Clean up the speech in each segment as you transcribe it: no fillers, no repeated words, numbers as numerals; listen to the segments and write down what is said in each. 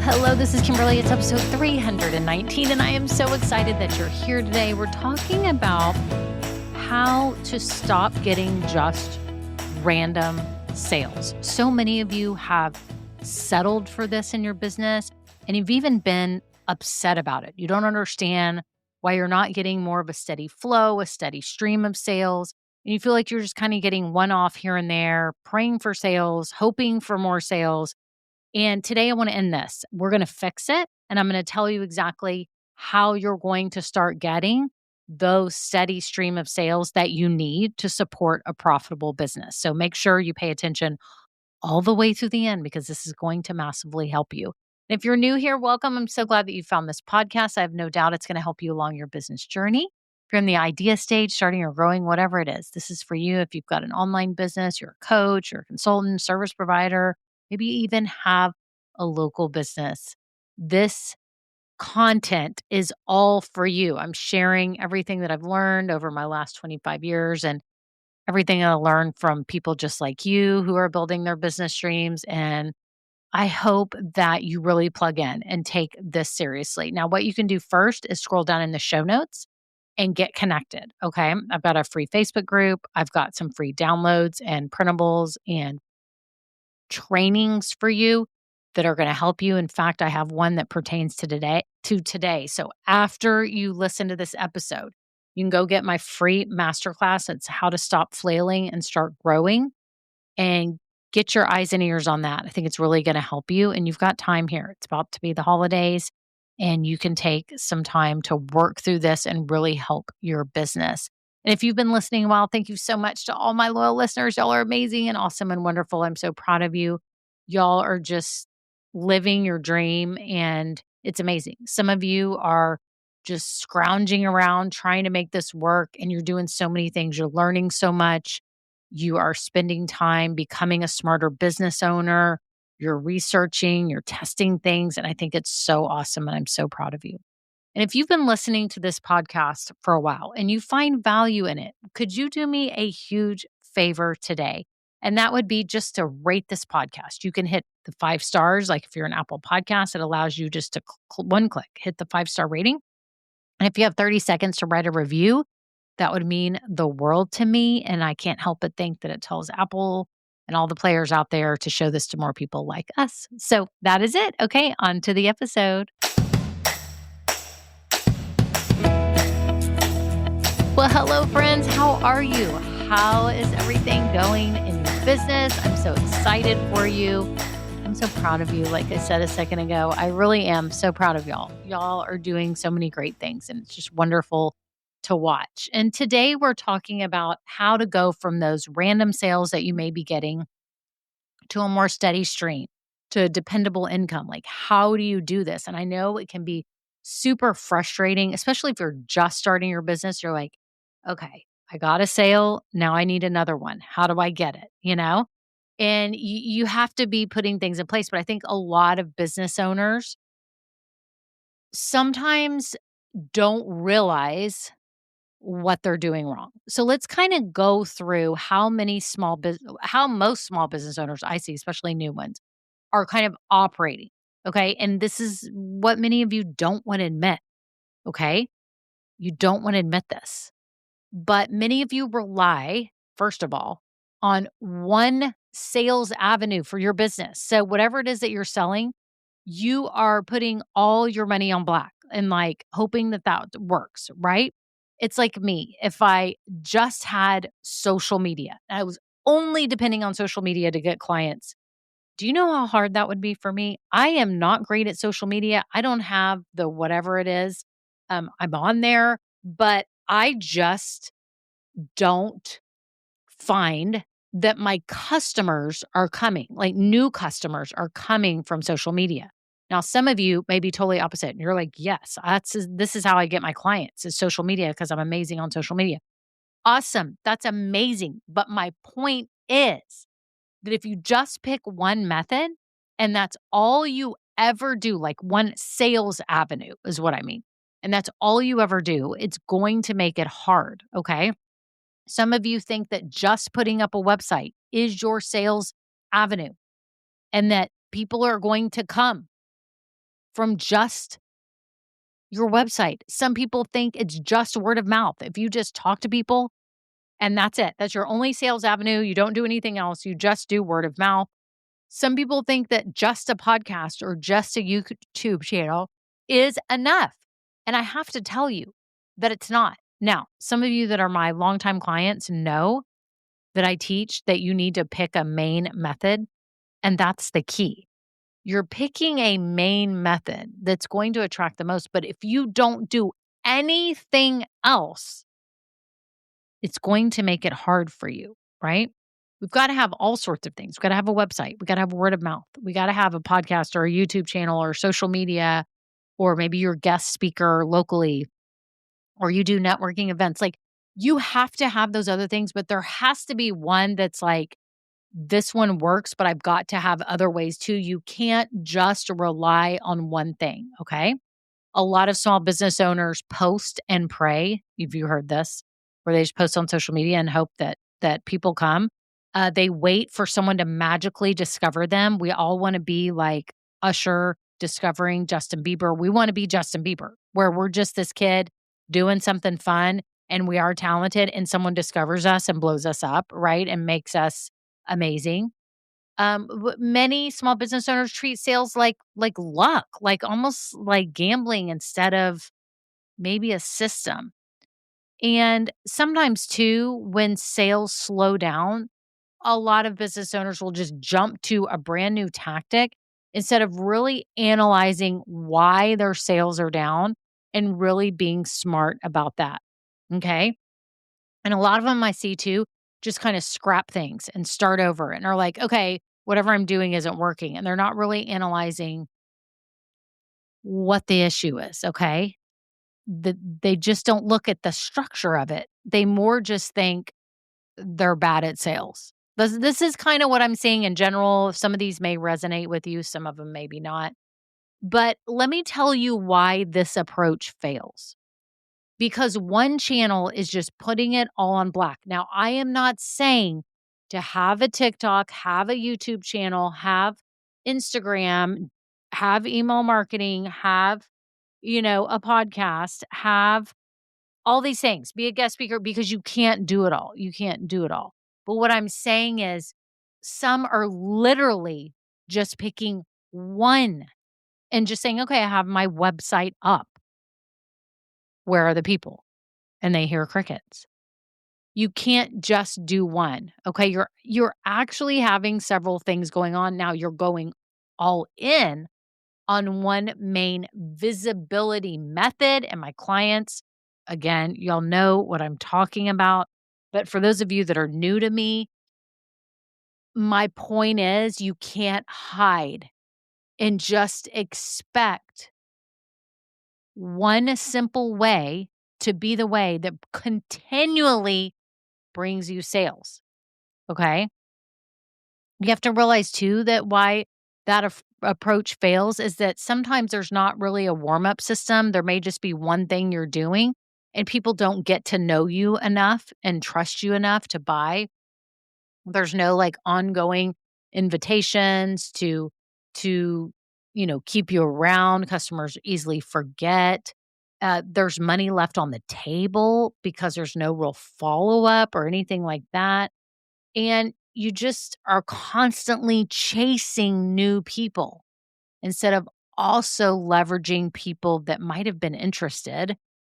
Hello. This is Kimberly. It's episode 319, and I am so excited that you're here today. We're talking about how to stop getting just random sales. So many of you have settled for this in your business, and you've even been upset about it. You don't understand why you're not getting more of a steady flow, a steady stream of sales. And you feel like you're just kind of getting one off here and there, praying for sales, hoping for more sales. And today I want to end this. We're going to fix it. And I'm going to tell you exactly how you're going to start getting those steady stream of sales that you need to support a profitable business. So make sure you pay attention all the way through the end because this is going to massively help you. And if you're new here, welcome. I'm so glad that you found this podcast. I have no doubt it's going to help you along your business journey. If you're in the idea stage, starting or growing, whatever it is, this is for you. If you've got an online business, you're a coach, you're a consultant, service provider, maybe you even have a local business. This content is all for you. I'm sharing everything that I've learned over my last 25 years and everything I learned from people just like you who are building their business streams. And I hope that you really plug in and take this seriously. Now, what you can do first is scroll down in the show notes and get connected. Okay. I've got a free Facebook group. I've got some free downloads and printables and trainings for you that are going to help you. In fact, I have one that pertains to today. So after you listen to this episode, you can go get my free masterclass. It's how to stop flailing and start growing, and get your eyes and ears on that. I think it's really going to help you. And you've got time here. It's about to be the holidays, and you can take some time to work through this and really help your business. And if you've been listening a while, thank you so much to all my loyal listeners. Y'all are amazing and awesome and wonderful. I'm so proud of you. Y'all are just living your dream, and it's amazing. Some of you are just scrounging around trying to make this work, and you're doing so many things. You're learning so much. You are spending time becoming a smarter business owner. You're researching, you're testing things. And I think it's so awesome. And I'm so proud of you. And if you've been listening to this podcast for a while and you find value in it, could you do me a huge favor today? And that would be just to rate this podcast. You can hit the 5 stars. Like if you're an Apple podcast, it allows you just to one click, hit the 5-star rating. And if you have 30 seconds to write a review, that would mean the world to me. And I can't help but think that it tells Apple and all the players out there to show this to more people like us. So that is it. Okay, on to the episode. Well, hello, friends. How are you? How is everything going in your business? I'm so excited for you. I'm so proud of you. Like I said a second ago, I really am so proud of y'all. Y'all are doing so many great things, and it's just wonderful to watch. And today we're talking about how to go from those random sales that you may be getting to a more steady stream, to a dependable income. Like, how do you do this? And I know it can be super frustrating, especially if you're just starting your business. You're like, okay, I got a sale. Now I need another one. How do I get it? And you have to be putting things in place. But I think a lot of business owners sometimes don't realize what they're doing wrong. So let's kind of go through how most small business owners I see, especially new ones, are kind of operating. Okay. And this is what many of you don't want to admit. Okay. You don't want to admit this. But many of you rely, first of all, on one sales avenue for your business. So whatever it is that you're selling, you are putting all your money on black and like hoping that that works, right? It's like me. If I just had social media, I was only depending on social media to get clients. Do you know how hard that would be for me? I am not great at social media. I don't have the whatever it is. I'm on there, but I just don't find that my customers are coming, like new customers are coming from social media. Now, some of you may be totally opposite. And you're like, yes, this is how I get my clients is social media because I'm amazing on social media. Awesome. That's amazing. But my point is that if you just pick one method and that's all you ever do, like one sales avenue is what I mean, and that's all you ever do, it's going to make it hard. Okay. Some of you think that just putting up a website is your sales avenue and that people are going to come. from just your website. Some people think it's just word of mouth. If you just talk to people and that's it, that's your only sales avenue. You don't do anything else. You just do word of mouth. Some people think that just a podcast or just a YouTube channel is enough. And I have to tell you that it's not. Now, some of you that are my longtime clients know that I teach that you need to pick a main method, and that's the key. You're picking a main method that's going to attract the most, but if you don't do anything else, it's going to make it hard for you, right? We've got to have all sorts of things. We've got to have a website. We got to have word of mouth. We got to have a podcast or a YouTube channel or social media, or maybe you're a guest speaker locally, or you do networking events. Like you have to have those other things, but there has to be one that's like, this one works, but I've got to have other ways too. You can't just rely on one thing. Okay. A lot of small business owners post and pray. Have you heard this? Where they just post on social media and hope that people come. They wait for someone to magically discover them. We all want to be like Usher discovering Justin Bieber. We want to be Justin Bieber, where we're just this kid doing something fun and we are talented and someone discovers us and blows us up, right? And makes us amazing. Many small business owners treat sales like luck, like almost like gambling instead of maybe a system. And sometimes too, when sales slow down, a lot of business owners will just jump to a brand new tactic instead of really analyzing why their sales are down and really being smart about that. Okay. And a lot of them I see too just kind of scrap things and start over and are like, okay, whatever I'm doing isn't working. And they're not really analyzing what the issue is. Okay. They just don't look at the structure of it. They more just think they're bad at sales. This is kind of what I'm seeing in general. Some of these may resonate with you, some of them maybe not. But let me tell you why this approach fails. Because one channel is just putting it all on black. Now, I am not saying to have a TikTok, have a YouTube channel, have Instagram, have email marketing, have, a podcast, have all these things, be a guest speaker because you can't do it all. You can't do it all. But what I'm saying is some are literally just picking one and just saying, okay, I have my website up. Where are the people? And they hear crickets. You can't just do one. Okay. You're actually having several things going on. Now you're going all in on one main visibility method. And my clients, again, y'all know what I'm talking about. But for those of you that are new to me, my point is you can't hide and just expect one simple way to be the way that continually brings you sales. Okay. You have to realize too that why that approach fails is that sometimes there's not really a warm up system. There may just be one thing you're doing, and people don't get to know you enough and trust you enough to buy. There's no like ongoing invitations to keep you around. Customers easily forget. There's money left on the table because there's no real follow up or anything like that. And you just are constantly chasing new people instead of also leveraging people that might have been interested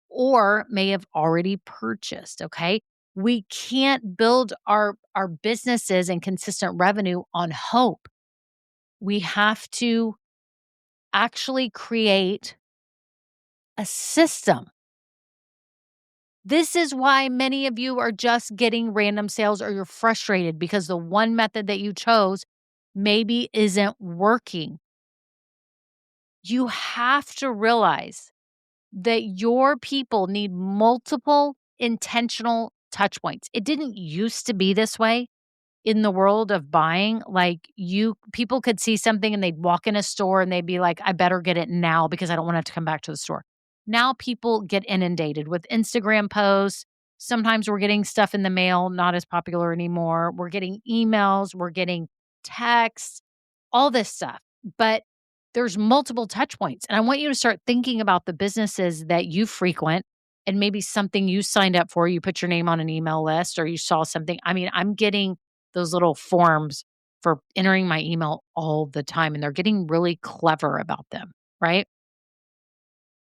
or may have already purchased. Okay. We can't build our businesses and consistent revenue on hope. We have to actually create a system. This is why many of you are just getting random sales or you're frustrated because the one method that you chose maybe isn't working. You have to realize that your people need multiple intentional touch points. It didn't used to be this way in the world of buying. Like people could see something and they'd walk in a store and they'd be like, I better get it now because I don't want to have to come back to the store. Now people get inundated with Instagram posts. Sometimes we're getting stuff in the mail, not as popular anymore. We're getting emails, we're getting texts, all this stuff. But there's multiple touch points. And I want you to start thinking about the businesses that you frequent and maybe something you signed up for. You put your name on an email list or you saw something. I mean, I'm getting those little forms for entering my email all the time, and they're getting really clever about them, right?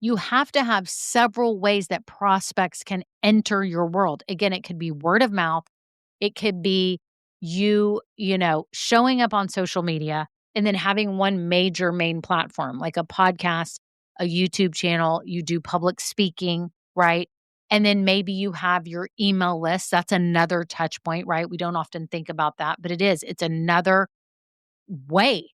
You have to have several ways that prospects can enter your world. Again, it could be word of mouth. It could be showing up on social media and then having one major main platform like a podcast, a YouTube channel, you do public speaking, right? And then maybe you have your email list. That's another touch point, right? We don't often think about that, but it is. It's another way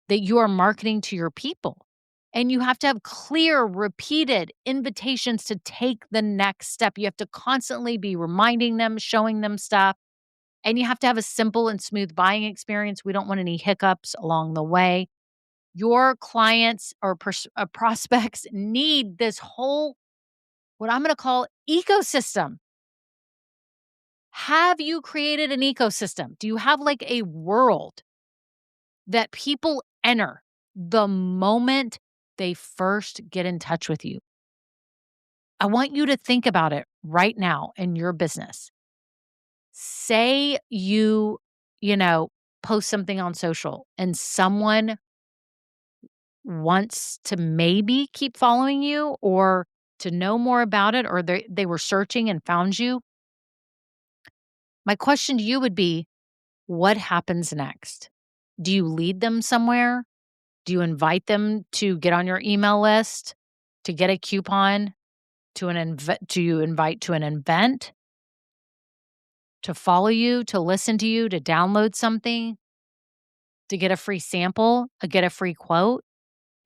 that you are marketing to your people. And you have to have clear, repeated invitations to take the next step. You have to constantly be reminding them, showing them stuff. And you have to have a simple and smooth buying experience. We don't want any hiccups along the way. Your clients or prospects need this whole, what I'm going to call ecosystem. Have you created an ecosystem? Do you have like a world that people enter the moment they first get in touch with you? I want you to think about it right now in your business. Say you post something on social and someone wants to maybe keep following you or to know more about it, or they were searching and found you. My question to you would be, what happens next? Do you lead them somewhere? Do you invite them to get on your email list, to get a coupon, to you invite to an event, to follow you, to listen to you, to download something, to get a free sample, get a free quote?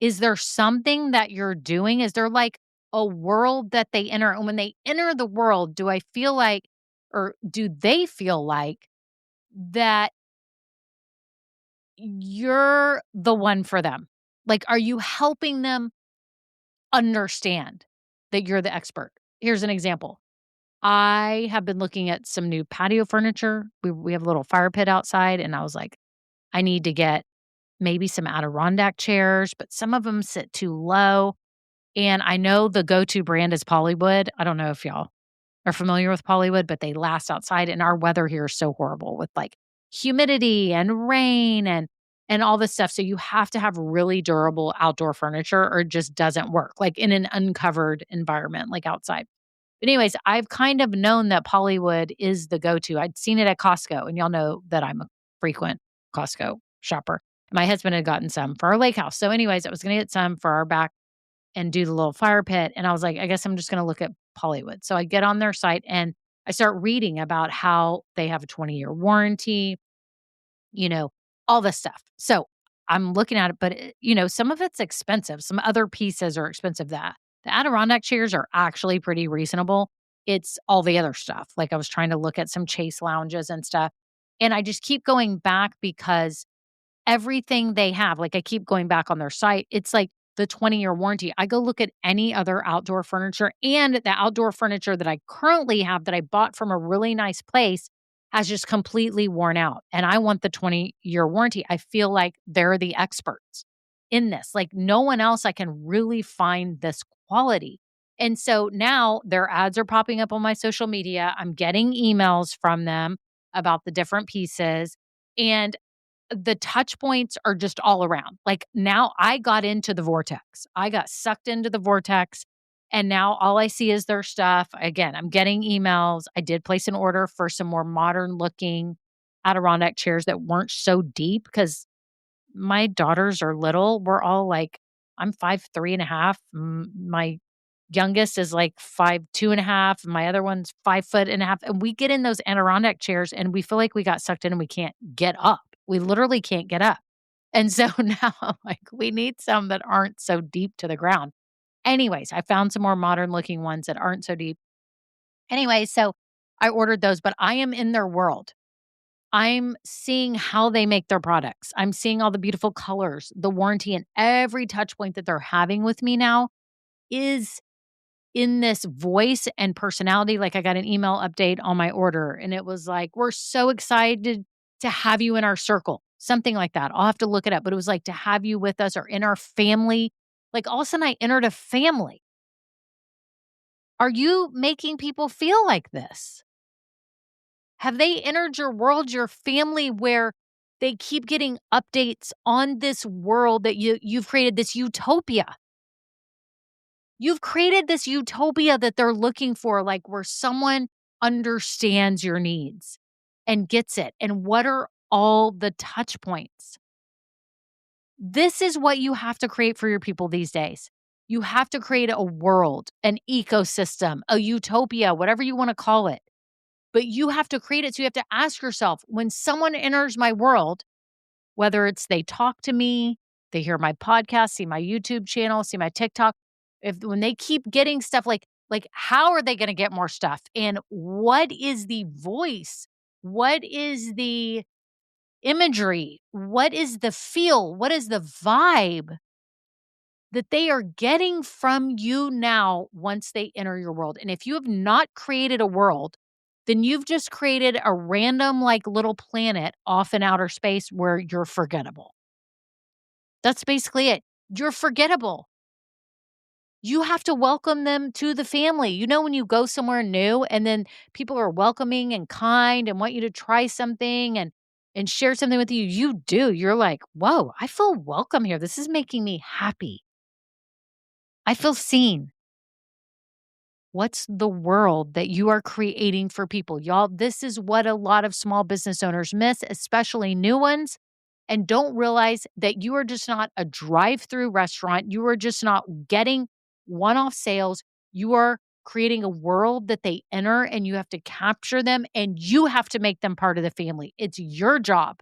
Is there something that you're doing? Is there like a world that they enter? And when they enter the world, do I feel like, or do they feel like that you're the one for them? Like, are you helping them understand that you're the expert? Here's an example. I have been looking at some new patio furniture. We have a little fire pit outside, and I was like, I need to get maybe some Adirondack chairs, but some of them sit too low. And I know the go-to brand is Polywood. I don't know if y'all are familiar with Polywood, but they last outside. And our weather here is so horrible with like humidity and rain and all this stuff. So you have to have really durable outdoor furniture or it just doesn't work, like in an uncovered environment, like outside. But anyways, I've kind of known that Polywood is the go-to. I'd seen it at Costco, and y'all know that I'm a frequent Costco shopper. My husband had gotten some for our lake house. So anyways, I was going to get some for our back and do the little fire pit. And I was like, I guess I'm just going to look at Polywood. So I get on their site and I start reading about how they have a 20-year warranty, you know, all this stuff. So I'm looking at it, but some of it's expensive. Some other pieces are expensive. That the Adirondack chairs are actually pretty reasonable. It's all the other stuff. Like I was trying to look at some Chase lounges and stuff. And I just keep going back because everything they have, like I keep going back on their site. It's like the 20-year warranty. I go look at any other outdoor furniture, and the outdoor furniture that I currently have that I bought from a really nice place has just completely worn out. And I want the 20-year warranty. I feel like they're the experts in this. Like no one else I can really find this quality. And so now their ads are popping up on my social media. I'm getting emails from them about the different pieces. And the touch points are just all around. Like now I got into the vortex. I got sucked into the vortex and now all I see is their stuff. Again, I'm getting emails. I did place an order for some more modern looking Adirondack chairs that weren't so deep because my daughters are little. We're all like, I'm 5'3.5". My youngest is like 5'2.5". My other one's 5'1.5". And we get in those Adirondack chairs and we feel like we got sucked in and we can't get up. We literally can't get up. And so now I'm like, we need some that aren't so deep to the ground. Anyways, I found some more modern looking ones that aren't so deep. Anyway, so I ordered those, but I am in their world. I'm seeing how they make their products. I'm seeing all the beautiful colors, the warranty, and every touch point that they're having with me now is in this voice and personality. Like I got an email update on my order and it was like, we're so excited to have you in our circle. something like that. I'll have to look it up, but it was like to have you with us or in our family. Like all of a sudden I entered a family. Are you making people feel like this? Have they entered your world, your family, where they keep getting updates on this world that you've created, this utopia? You've created this utopia that they're looking for, like where someone understands your needs and gets it. And what are all the touch points? This is what you have to create for your people these days. You have to create a world, an ecosystem, a utopia, whatever you want to call it. But you have to create it. So you have to ask yourself, when someone enters my world, whether it's they talk to me, they hear my podcast, see my YouTube channel, see my TikTok, if when they keep getting stuff like how are they going to get more stuff? And what is the voice? What is the imagery? What is the feel? What is the vibe that they are getting from you now once they enter your world? And if you have not created a world, then you've just created a random, like, little planet off in outer space where you're forgettable. That's basically it. You're forgettable. You have to welcome them to the family. You know, when you go somewhere new and then people are welcoming and kind and want you to try something and share something with you, you do. You're like, whoa, I feel welcome here. This is making me happy. I feel seen. What's the world that you are creating for people? Y'all, this is what a lot of small business owners miss, especially new ones, and don't realize that you are just not a drive-through restaurant. You are just not getting one-off sales. You are creating a world that they enter and you have to capture them and you have to make them part of the family. It's your job.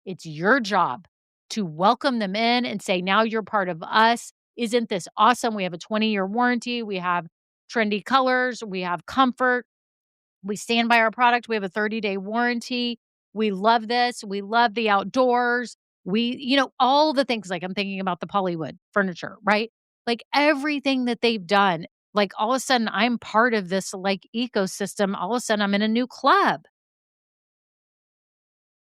It's your job to welcome them in and say, now you're part of us. Isn't this awesome? We have a 20-year warranty. We have trendy colors. We have comfort. We stand by our product. We have a 30-day warranty. We love this. We love the outdoors. All the things, like I'm thinking about the Pollywood furniture, right? Like everything that they've done, like all of a sudden I'm part of this like ecosystem. All of a sudden I'm in a new club.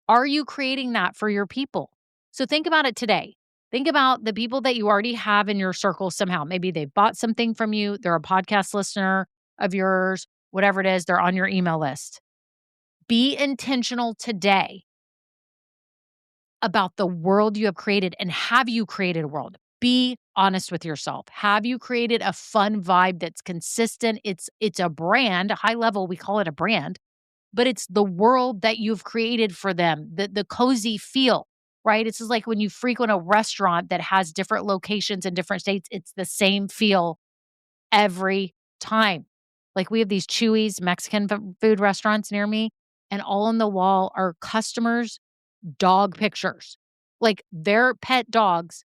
Are you creating that for your people? So think about it today. Think about the people that you already have in your circle somehow. Maybe they bought something from you, they're a podcast listener of yours, whatever it is, they're on your email list. Be intentional today about the world you have created, and have you created a world? Be honest with yourself. Have you created a fun vibe that's consistent? It's a brand, a high level, we call it a brand, but it's the world that you've created for them, the cozy feel, right? It's just like when you frequent a restaurant that has different locations in different states, it's the same feel every time. Like we have these Chuy's Mexican food restaurants near me, and all on the wall are customers' dog pictures, like their pet dogs.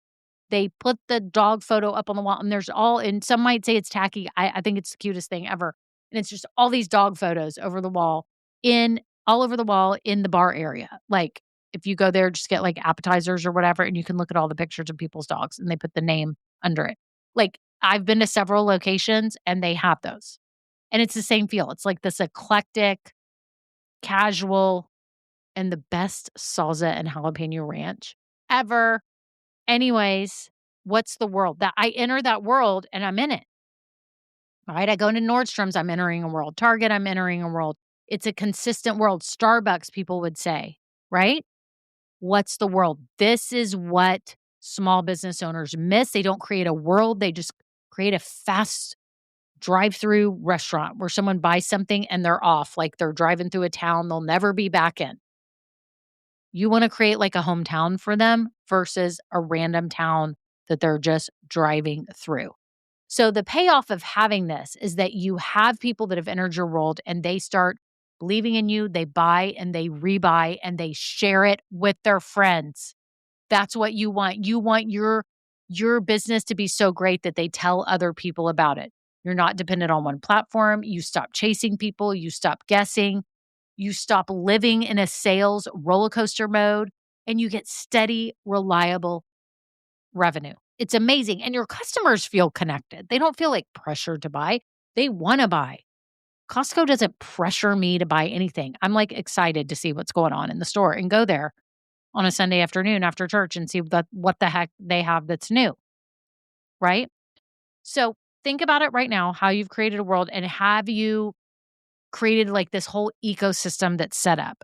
They put the dog photo up on the wall, and and some might say it's tacky. I think it's the cutest thing ever. And it's just all these dog photos over the wall in all over the wall in the bar area. Like if you go there, just get like appetizers or whatever, and you can look at all the pictures of people's dogs and they put the name under it. Like I've been to several locations and they have those. And it's the same feel. It's like this eclectic, casual, and the best salsa and jalapeno ranch ever. Anyways, what's the world? That I enter that world and I'm in it. All right. I go into Nordstrom's, I'm entering a world. Target, I'm entering a world. It's a consistent world. Starbucks, people would say, right? What's the world? This is what small business owners miss. They don't create a world, they just create a fast drive-through restaurant where someone buys something and they're off, like they're driving through a town they'll never be back in. You want to create like a hometown for them versus a random town that they're just driving through. So the payoff of having this is that you have people that have entered your world and they start believing in you, they buy and they rebuy and they share it with their friends. That's what you want. You want your business to be so great that they tell other people about it. You're not dependent on one platform. You stop chasing people, you stop guessing. You stop living in a sales roller coaster mode and you get steady, reliable revenue. It's amazing. And your customers feel connected. They don't feel like pressured to buy. They want to buy. Costco doesn't pressure me to buy anything. I'm like excited to see what's going on in the store and go there. on a Sunday afternoon after church and see what the heck they have that's new, right? So think about it right now, how you've created a world, and have you created like this whole ecosystem that's set up.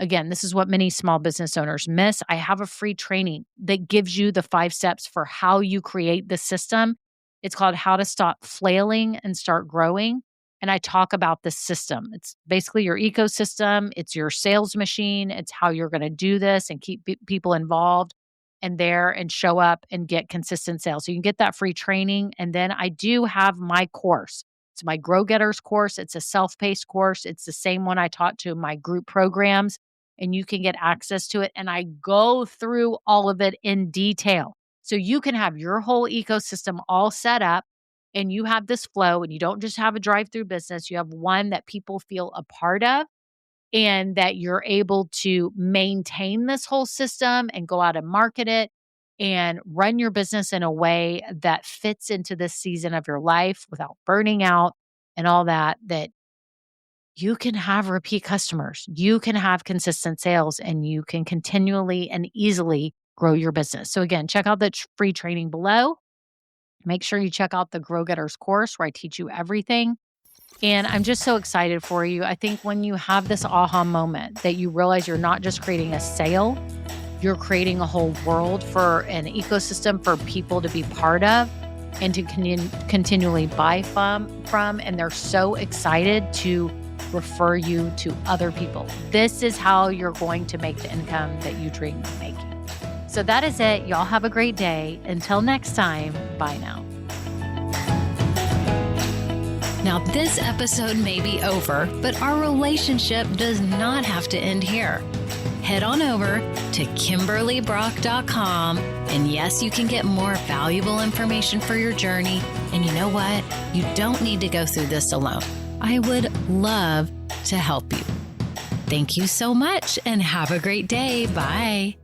Again, this is what many small business owners miss. I have a free training that gives you the 5 steps for how you create the system. It's called How to Stop Flailing and Start Growing. And I talk about the system. It's basically your ecosystem, it's your sales machine, it's how you're going to do this and keep people involved and there and show up and get consistent sales. So you can get that free training. And then I do have my course. It's my Grow Getters course. It's a self-paced course. It's the same one I taught to my group programs, and you can get access to it. And I go through all of it in detail. So you can have your whole ecosystem all set up and you have this flow, and you don't just have a drive-through business. You have one that people feel a part of, and that you're able to maintain this whole system and go out and market it and run your business in a way that fits into this season of your life without burning out and all that, that you can have repeat customers, you can have consistent sales, and you can continually and easily grow your business. So again, check out the free training below. Make sure you check out the Grow Getters course where I teach you everything. And I'm just so excited for you. I think when you have this aha moment that you realize you're not just creating a sale, you're creating a whole world for an ecosystem for people to be part of and to continually buy from, and they're so excited to refer you to other people. This is how you're going to make the income that you dream of making. So that is it. Y'all have a great day. Until next time, bye now. Now, this episode may be over, but our relationship does not have to end here. Head on over to KimberlyBrock.com, and yes, you can get more valuable information for your journey. And you know what? You don't need to go through this alone. I would love to help you. Thank you so much, and have a great day. Bye.